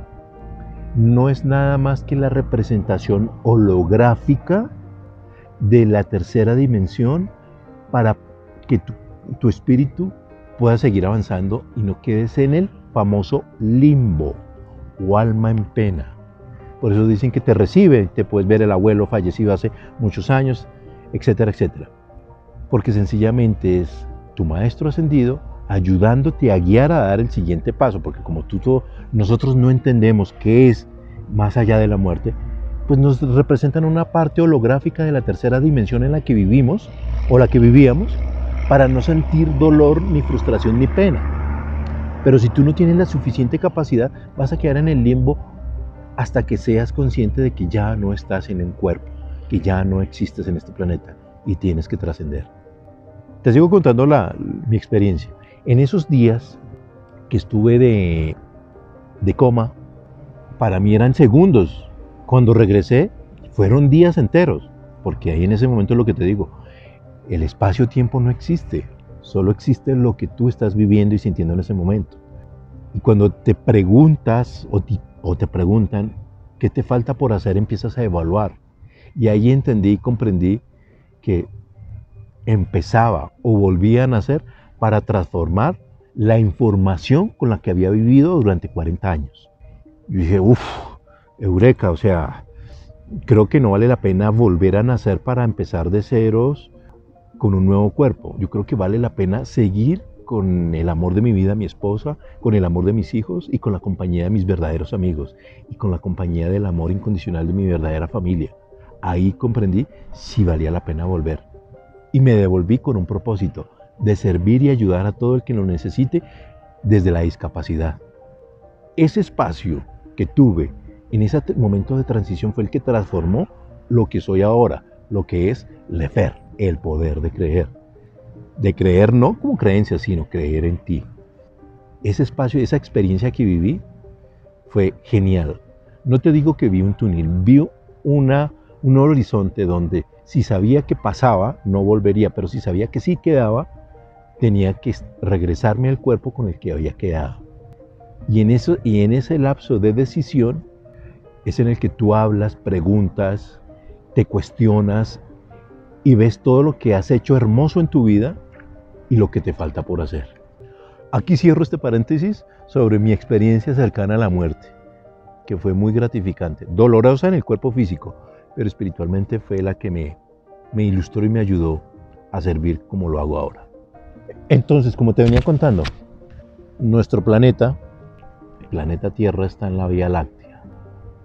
[SPEAKER 1] No es nada más que la representación holográfica de la tercera dimensión para que tu espíritu pueda seguir avanzando y no quedes en el famoso limbo o alma en pena. Por eso dicen que te recibe, te puedes ver el abuelo fallecido hace muchos años, etcétera, etcétera. Porque sencillamente es tu maestro ascendido ayudándote a guiar a dar el siguiente paso, porque como nosotros no entendemos qué es más allá de la muerte, pues nos representan una parte holográfica de la tercera dimensión en la que vivimos o la que vivíamos, para no sentir dolor, ni frustración, ni pena. Pero si tú no tienes la suficiente capacidad, vas a quedar en el limbo hasta que seas consciente de que ya no estás en un cuerpo, que ya no existes en este planeta y tienes que trascender. Te sigo contando mi experiencia. En esos días que estuve de coma, para mí eran segundos. Cuando regresé, fueron días enteros, porque ahí en ese momento es lo que te digo, el espacio-tiempo no existe, solo existe lo que tú estás viviendo y sintiendo en ese momento. Y cuando te preguntas o te preguntan qué te falta por hacer, empiezas a evaluar. Y ahí entendí y comprendí que empezaba o volvía a nacer para transformar la información con la que había vivido durante 40 años. Yo dije, eureka, o sea, creo que no vale la pena volver a nacer para empezar de ceros con un nuevo cuerpo. Yo creo que vale la pena seguir con el amor de mi vida, mi esposa, con el amor de mis hijos y con la compañía de mis verdaderos amigos y con la compañía del amor incondicional de mi verdadera familia. Ahí comprendí si valía la pena volver. Y me devolví con un propósito de servir y ayudar a todo el que lo necesite desde la discapacidad. Ese espacio que tuve en ese momento de transición fue el que transformó lo que soy ahora, lo que es Lefer, el poder de creer. De creer no como creencia, sino creer en ti. Ese espacio, esa experiencia que viví fue genial. No te digo que vi un túnel, vi un horizonte donde si sabía que pasaba, no volvería, pero si sabía que sí quedaba, tenía que regresarme al cuerpo con el que había quedado. Y en ese lapso de decisión es en el que tú hablas, preguntas, te cuestionas y ves todo lo que has hecho hermoso en tu vida y lo que te falta por hacer. Aquí cierro este paréntesis sobre mi experiencia cercana a la muerte, que fue muy gratificante, dolorosa en el cuerpo físico, pero espiritualmente fue la que me ilustró y me ayudó a servir como lo hago ahora. Entonces, como te venía contando, nuestro planeta, el planeta Tierra, está en la Vía Láctea.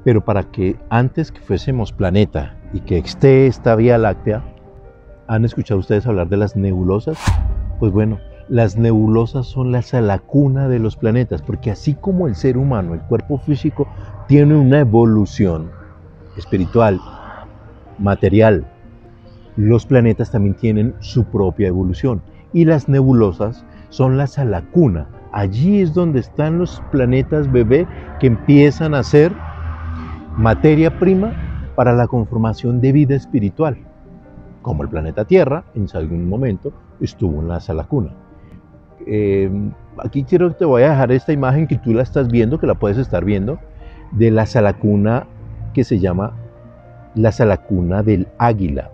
[SPEAKER 1] Pero para que antes que fuésemos planeta y que esté esta Vía Láctea, ¿han escuchado ustedes hablar de las nebulosas? Pues bueno, las nebulosas son la salacuna de los planetas, porque así como el ser humano, el cuerpo físico, tiene una evolución espiritual, material, los planetas también tienen su propia evolución. Y las nebulosas son la salacuna. Allí es donde están los planetas bebé que empiezan a ser materia prima para la conformación de vida espiritual. Como el planeta Tierra, en algún momento, estuvo en la salacuna. Aquí te voy a dejar esta imagen que tú la estás viendo, que la puedes estar viendo, de la salacuna que se llama la salacuna del águila.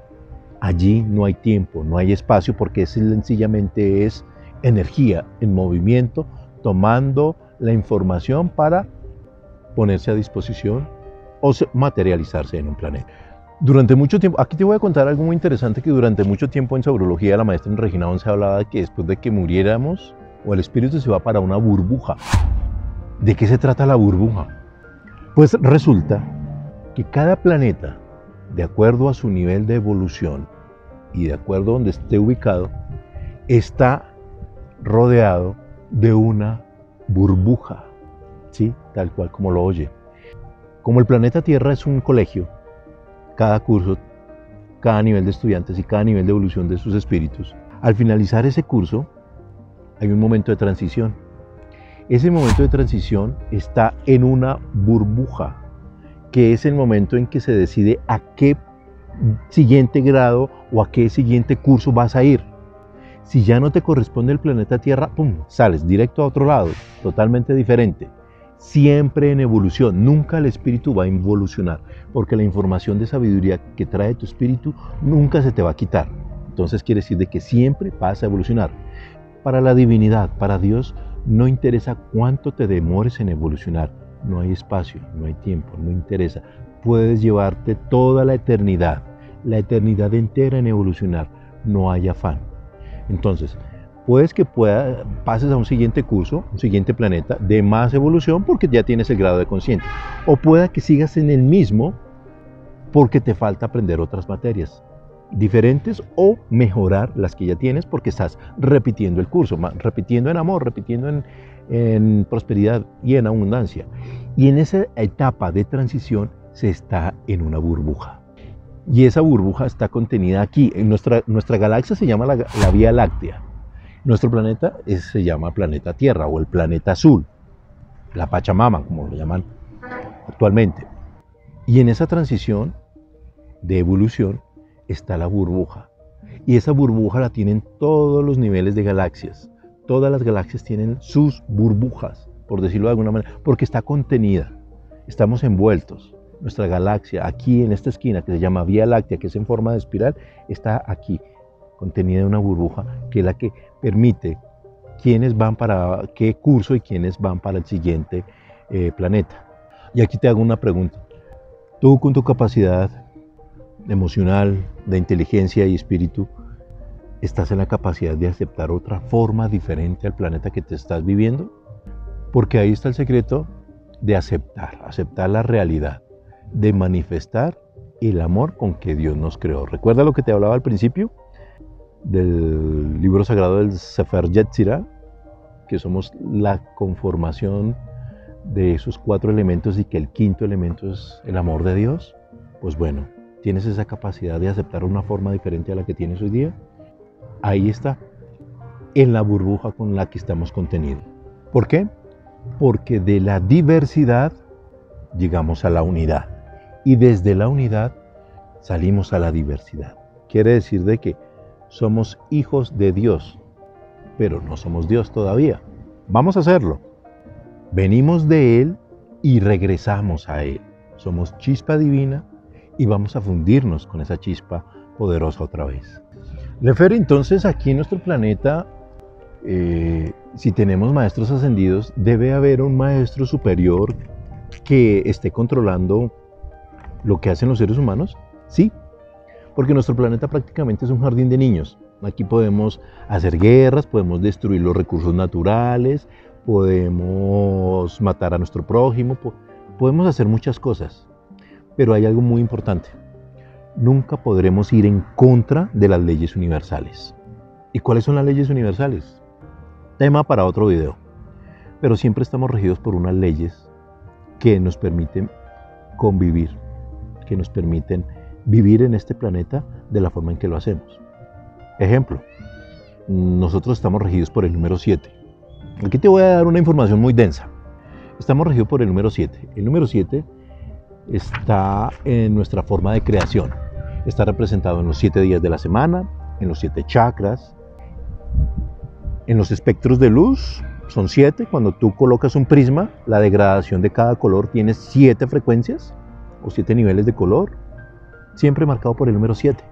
[SPEAKER 1] Allí no hay tiempo, no hay espacio, porque sencillamente es energía en movimiento, tomando la información para ponerse a disposición o materializarse en un planeta. Durante mucho tiempo, aquí te voy a contar algo muy interesante, que durante mucho tiempo en Saurología la maestra Regina Once hablaba de que después de que muriéramos, o el espíritu se va para una burbuja. ¿De qué se trata la burbuja? Pues resulta que cada planeta, de acuerdo a su nivel de evolución y de acuerdo a donde esté ubicado, está rodeado de una burbuja, ¿sí? Tal cual como lo oye. Como el planeta Tierra es un colegio, cada curso, cada nivel de estudiantes y cada nivel de evolución de sus espíritus, al finalizar ese curso hay un momento de transición. Ese momento de transición está en una burbuja, que es el momento en que se decide a qué siguiente grado o a qué siguiente curso vas a ir. Si ya no te corresponde el planeta Tierra, ¡pum!, sales directo a otro lado, totalmente diferente. Siempre en evolución, nunca el espíritu va a involucionar, porque la información de sabiduría que trae tu espíritu nunca se te va a quitar. Entonces quiere decir de que siempre vas a evolucionar. Para la divinidad, para Dios, no interesa cuánto te demores en evolucionar. No hay espacio, no hay tiempo, no interesa. Puedes llevarte toda la eternidad entera en evolucionar. No hay afán. Entonces, puedes que pases a un siguiente curso, un siguiente planeta de más evolución porque ya tienes el grado de consciente. O pueda que sigas en el mismo porque te falta aprender otras materias diferentes o mejorar las que ya tienes porque estás repitiendo el curso, repitiendo en amor, repitiendo en prosperidad y en abundancia. Y en esa etapa de transición se está en una burbuja. Y esa burbuja está contenida aquí. En nuestra galaxia se llama la Vía Láctea. Nuestro planeta se llama planeta Tierra o el planeta azul, la Pachamama, como lo llaman actualmente. Y en esa transición de evolución está la burbuja. Y esa burbuja la tienen todos los niveles de galaxias. Todas las galaxias tienen sus burbujas, por decirlo de alguna manera, porque está contenida. Estamos envueltos. Nuestra galaxia, aquí en esta esquina que se llama Vía Láctea, que es en forma de espiral, está aquí, contenida en una burbuja, que es la que permite quiénes van para qué curso y quiénes van para el siguiente planeta. Y aquí te hago una pregunta. Tú, con tu capacidad emocional, de inteligencia y espíritu, ¿estás en la capacidad de aceptar otra forma diferente al planeta que te estás viviendo? Porque ahí está el secreto de aceptar la realidad, de manifestar el amor con que Dios nos creó. ¿Recuerda lo que te hablaba al principio del libro sagrado del Sefer Yetzirah? Que somos la conformación de esos 4 elementos y que el 5.º elemento es el amor de Dios. Pues bueno, ¿tienes esa capacidad de aceptar una forma diferente a la que tienes hoy día? Ahí está, en la burbuja con la que estamos contenidos. ¿Por qué? Porque de la diversidad llegamos a la unidad y desde la unidad salimos a la diversidad. Quiere decir de que somos hijos de Dios, pero no somos Dios todavía. Vamos a hacerlo. Venimos de Él y regresamos a Él. Somos chispa divina y vamos a fundirnos con esa chispa poderosa otra vez. Lefer, entonces aquí en nuestro planeta, si tenemos maestros ascendidos, debe haber un maestro superior que esté controlando lo que hacen los seres humanos. Sí, porque nuestro planeta prácticamente es un jardín de niños. Aquí podemos hacer guerras, podemos destruir los recursos naturales, podemos matar a nuestro prójimo, podemos hacer muchas cosas, pero hay algo muy importante. Nunca podremos ir en contra de las leyes universales. ¿Y cuáles son las leyes universales? Tema para otro video. Pero siempre estamos regidos por unas leyes que nos permiten convivir, que nos permiten vivir en este planeta de la forma en que lo hacemos. Ejemplo, nosotros estamos regidos por el número 7. Aquí te voy a dar una información muy densa. Estamos regidos por el número 7. El número 7 está en nuestra forma de creación. Está representado en los 7 días de la semana, en los 7 chakras, en los espectros de luz. Son 7. Cuando tú colocas un prisma, la degradación de cada color tiene 7 frecuencias o 7 niveles de color, siempre marcado por el número 7.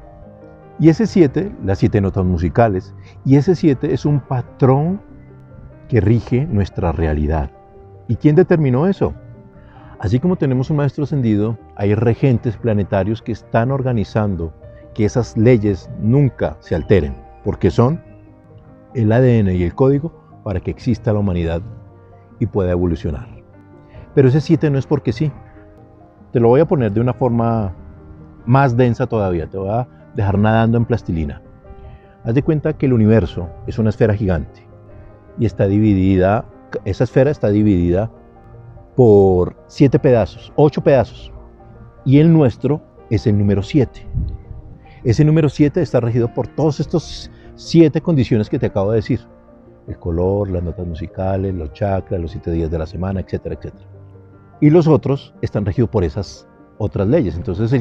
[SPEAKER 1] Y ese 7, las 7 notas musicales, y ese 7 es un patrón que rige nuestra realidad. ¿Y quién determinó eso? Así como tenemos un maestro ascendido, hay regentes planetarios que están organizando que esas leyes nunca se alteren, porque son el ADN y el código para que exista la humanidad y pueda evolucionar. Pero ese 7 no es porque sí. Te lo voy a poner de una forma más densa todavía, te voy a dejar nadando en plastilina. Haz de cuenta que el universo es una esfera gigante y está dividida, esa esfera está dividida por 7 pedazos, 8 pedazos, y el nuestro es el número 7. Ese número 7 está regido por todos estos 7 condiciones que te acabo de decir: el color, las notas musicales, los chakras, los 7 días de la semana, etcétera, etcétera. Y los otros están regidos por esas otras leyes. Entonces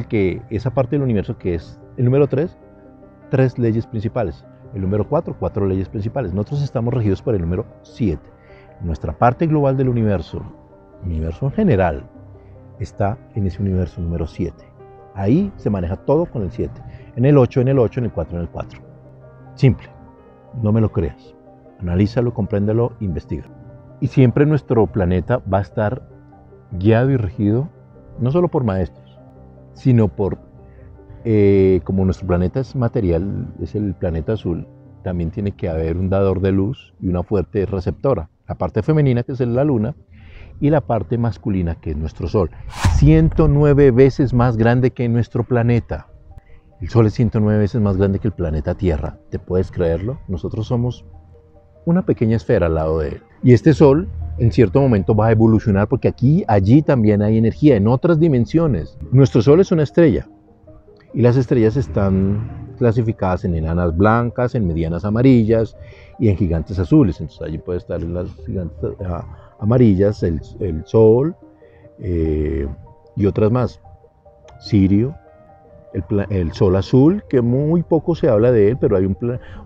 [SPEAKER 1] esa parte del universo que es el número 3, 3 leyes principales. El número 4, 4 leyes principales. Nosotros estamos regidos por el número 7. Nuestra parte global del universo en general, está en ese universo número 7. Ahí se maneja todo con el 7. En el 8, en el 8, en el 4, en el 4. Simple. No me lo creas. Analízalo, compréndelo, investiga. Y siempre nuestro planeta va a estar guiado y regido no solo por maestros, sino por, como nuestro planeta es material, es el planeta azul, también tiene que haber un dador de luz y una fuerte receptora. La parte femenina, que es la luna, y la parte masculina, que es nuestro sol. 109 veces más grande que nuestro planeta. El sol es 109 veces más grande que el planeta Tierra. ¿Te puedes creerlo? Nosotros somos una pequeña esfera al lado de él. Y este sol en cierto momento va a evolucionar, porque allí también hay energía en otras dimensiones. Nuestro sol es una estrella y las estrellas están clasificadas en enanas blancas, en medianas amarillas y en gigantes azules. Entonces allí puede estar en las gigantes amarillas el sol y otras más. Sirio, el sol azul, que muy poco se habla de él, pero hay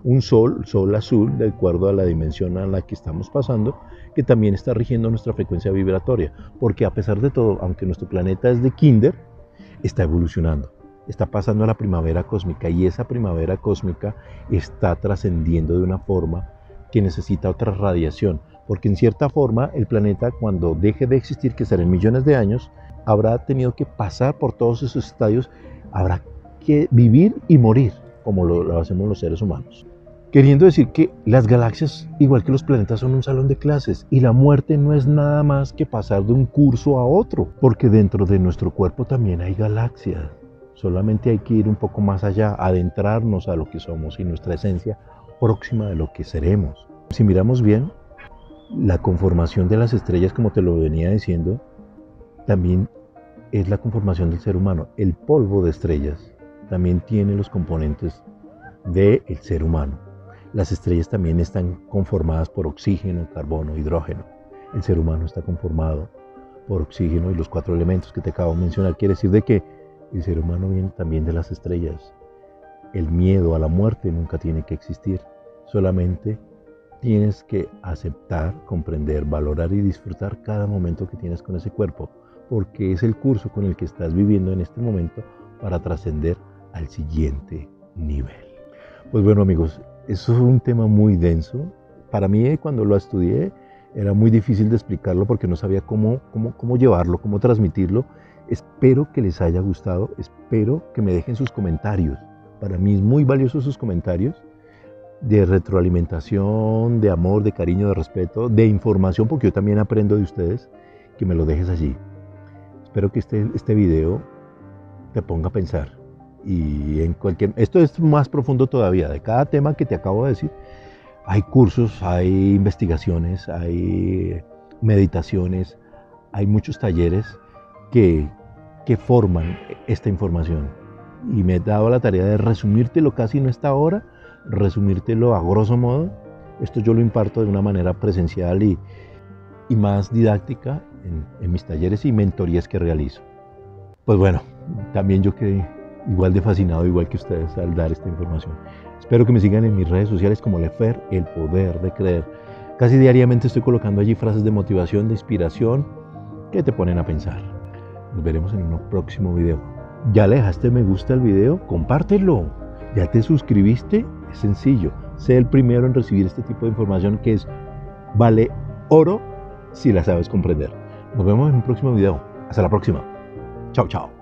[SPEAKER 1] un sol azul, de acuerdo a la dimensión a la que estamos pasando, que también está rigiendo nuestra frecuencia vibratoria, porque a pesar de todo, aunque nuestro planeta es de kinder, está evolucionando, está pasando a la primavera cósmica, y esa primavera cósmica está trascendiendo de una forma que necesita otra radiación, porque en cierta forma el planeta, cuando deje de existir, que será en millones de años, habrá tenido que pasar por todos esos estadios, habrá que vivir y morir, como lo hacemos los seres humanos. Queriendo decir que las galaxias, igual que los planetas, son un salón de clases, y la muerte no es nada más que pasar de un curso a otro, porque dentro de nuestro cuerpo también hay galaxias. Solamente hay que ir un poco más allá, adentrarnos a lo que somos y nuestra esencia próxima de lo que seremos. Si miramos bien, la conformación de las estrellas, como te lo venía diciendo, también es la conformación del ser humano. El polvo de estrellas también tiene los componentes del ser humano. Las estrellas también están conformadas por oxígeno, carbono, hidrógeno. El ser humano está conformado por oxígeno y los 4 elementos que te acabo de mencionar. Quiere decir de que el ser humano viene también de las estrellas. El miedo a la muerte nunca tiene que existir. Solamente tienes que aceptar, comprender, valorar y disfrutar cada momento que tienes con ese cuerpo, porque es el curso con el que estás viviendo en este momento para trascender al siguiente nivel. Pues bueno, amigos, eso es un tema muy denso. Para mí, cuando lo estudié, era muy difícil de explicarlo porque no sabía cómo llevarlo, cómo transmitirlo. Espero que les haya gustado, espero que me dejen sus comentarios. Para mí es muy valioso sus comentarios. de retroalimentación, de amor, de cariño, de respeto, de información, porque yo también aprendo de ustedes, que me lo dejes allí. Espero que este video te ponga a pensar. Y esto es más profundo todavía. De cada tema que te acabo de decir, hay cursos, hay investigaciones, hay meditaciones, hay muchos talleres que forman esta información. Y me he dado la tarea de resumírtelo casi en esta hora, resumírtelo a grosso modo. Esto yo lo imparto de una manera presencial y más didáctica en mis talleres y mentorías que realizo. Pues bueno, también yo quedé igual de fascinado, igual que ustedes, al dar esta información. Espero que me sigan en mis redes sociales como Lefer, el poder de creer. Casi diariamente estoy colocando allí frases de motivación, de inspiración, que te ponen a pensar. Nos veremos en un próximo video. ¿Ya le dejaste me gusta al video? Compártelo. ¿Ya te suscribiste? Es sencillo. Sé el primero en recibir este tipo de información que vale oro si la sabes comprender. Nos vemos en un próximo video. Hasta la próxima. Chao, chao.